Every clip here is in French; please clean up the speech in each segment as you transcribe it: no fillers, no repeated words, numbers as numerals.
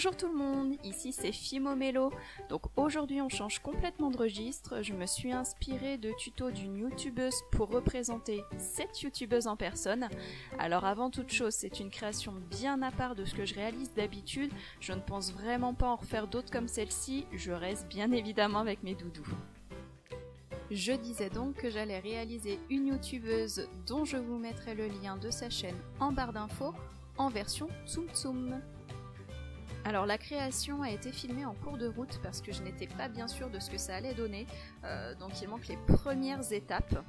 Bonjour tout le monde, ici c'est Fimomélo. Donc aujourd'hui on change complètement de registre. Je me suis inspirée de tutos d'une youtubeuse pour représenter cette youtubeuse en personne. Alors avant toute chose, c'est une création bien à part de ce que je réalise d'habitude. Je ne pense vraiment pas en refaire d'autres comme celle-ci. Je reste bien évidemment avec mes doudous. Je disais donc que j'allais réaliser une youtubeuse dont je vous mettrai le lien de sa chaîne en barre d'infos en version Tsum Tsum. Alors la création a été filmée en cours de route parce que je n'étais pas bien sûre de ce que ça allait donner, donc il manque les premières étapes.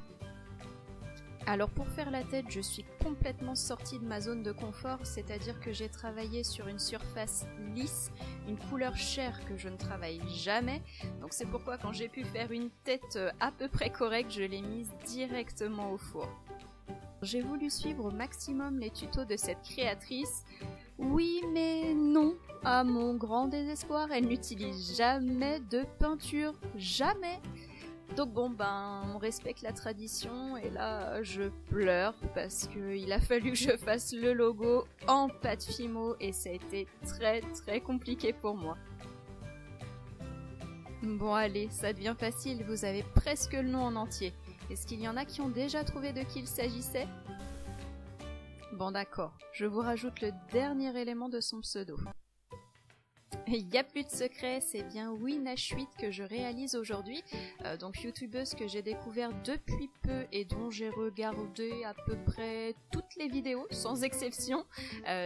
Alors pour faire la tête, je suis complètement sortie de ma zone de confort, c'est-à-dire que j'ai travaillé sur une surface lisse, une couleur chair que je ne travaille jamais, donc c'est pourquoi quand j'ai pu faire une tête à peu près correcte, je l'ai mise directement au four. J'ai voulu suivre au maximum les tutos de cette créatrice. Oui mais non, à mon grand désespoir, elle n'utilise jamais de peinture, jamais. Donc bon on respecte la tradition et là je pleure parce qu'il a fallu que je fasse le logo en pâte Fimo et ça a été très compliqué pour moi. Bon allez, ça devient facile, vous avez presque le nom en entier. Est-ce qu'il y en a qui ont déjà trouvé de qui il s'agissait ? Bon d'accord, je vous rajoute le dernier élément de son pseudo. Il n'y a plus de secret, c'est bien Winash8 que je réalise aujourd'hui, donc youtubeuse que j'ai découvert depuis peu et dont j'ai regardé à peu près toutes les vidéos, sans exception.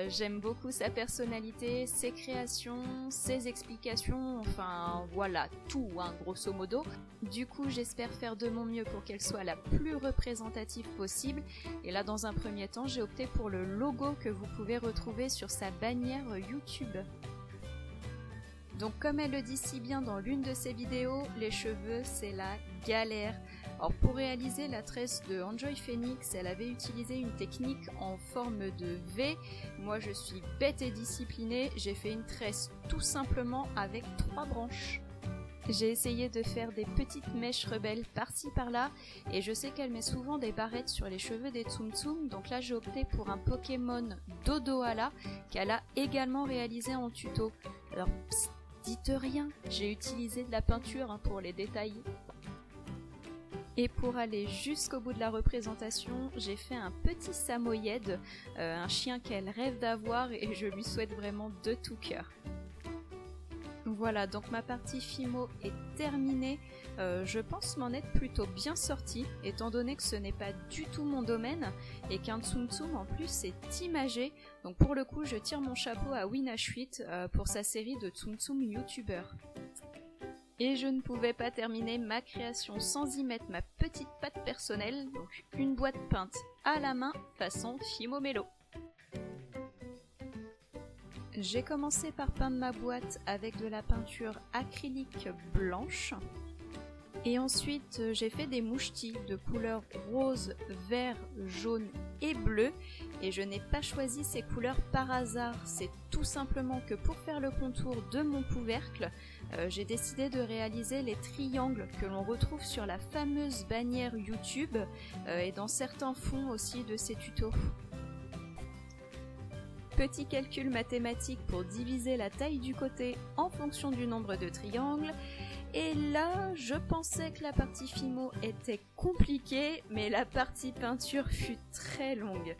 J'aime beaucoup sa personnalité, ses créations, ses explications, enfin voilà, tout grosso modo. Du coup j'espère faire de mon mieux pour qu'elle soit la plus représentative possible, et là dans un premier temps j'ai opté pour le logo que vous pouvez retrouver sur sa bannière YouTube. Donc comme elle le dit si bien dans l'une de ses vidéos, les cheveux c'est la galère. Alors pour réaliser la tresse de Enjoy Phoenix, elle avait utilisé une technique en forme de V. Moi je suis bête et disciplinée, j'ai fait une tresse tout simplement avec 3 branches. J'ai essayé de faire des petites mèches rebelles par-ci par-là et je sais qu'elle met souvent des barrettes sur les cheveux des Tsum Tsum, donc là j'ai opté pour un Pokémon Dodohala qu'elle a également réalisé en tuto. Alors psst, dites rien, j'ai utilisé de la peinture pour les détailler. Et pour aller jusqu'au bout de la représentation, j'ai fait un petit Samoyed, un chien qu'elle rêve d'avoir et je lui souhaite vraiment de tout cœur. Voilà, donc ma partie Fimo est terminée. Je pense m'en être plutôt bien sortie, étant donné que ce n'est pas du tout mon domaine, et qu'un Tsum Tsum en plus est imagé. Donc pour le coup, je tire mon chapeau à Winash8 pour sa série de Tsum Tsum YouTuber. Et je ne pouvais pas terminer ma création sans y mettre ma petite patte personnelle, donc une boîte peinte à la main façon Fimomélo. J'ai commencé par peindre ma boîte avec de la peinture acrylique blanche et ensuite j'ai fait des mouchetis de couleurs rose, vert, jaune et bleu, et je n'ai pas choisi ces couleurs par hasard, c'est tout simplement que pour faire le contour de mon couvercle, j'ai décidé de réaliser les triangles que l'on retrouve sur la fameuse bannière YouTube et dans certains fonds aussi de ces tutos. Petit calcul mathématique pour diviser la taille du côté en fonction du nombre de triangles. Et là, je pensais que la partie Fimo était compliquée, mais la partie peinture fut très longue.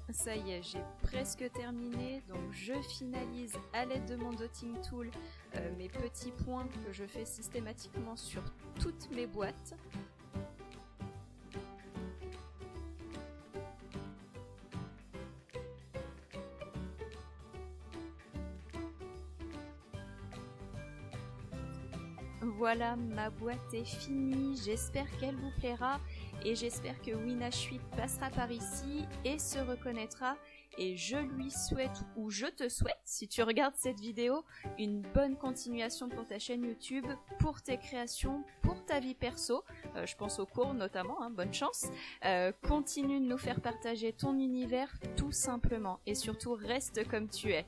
Ça y est, j'ai presque terminé, donc je finalise à l'aide de mon dotting tool mes petits points que je fais systématiquement sur toutes mes boîtes. Voilà, ma boîte est finie, j'espère qu'elle vous plaira et j'espère que Winash8 passera par ici et se reconnaîtra, et je lui souhaite, ou je te souhaite, si tu regardes cette vidéo, une bonne continuation pour ta chaîne YouTube, pour tes créations, pour ta vie perso, je pense aux cours notamment, bonne chance, continue de nous faire partager ton univers tout simplement, et surtout reste comme tu es.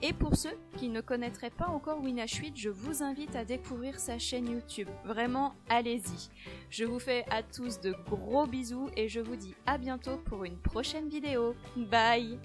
Et pour ceux qui ne connaîtraient pas encore Winash8, je vous invite à découvrir sa chaîne YouTube. Vraiment, allez-y. Je vous fais à tous de gros bisous et je vous dis à bientôt pour une prochaine vidéo. Bye!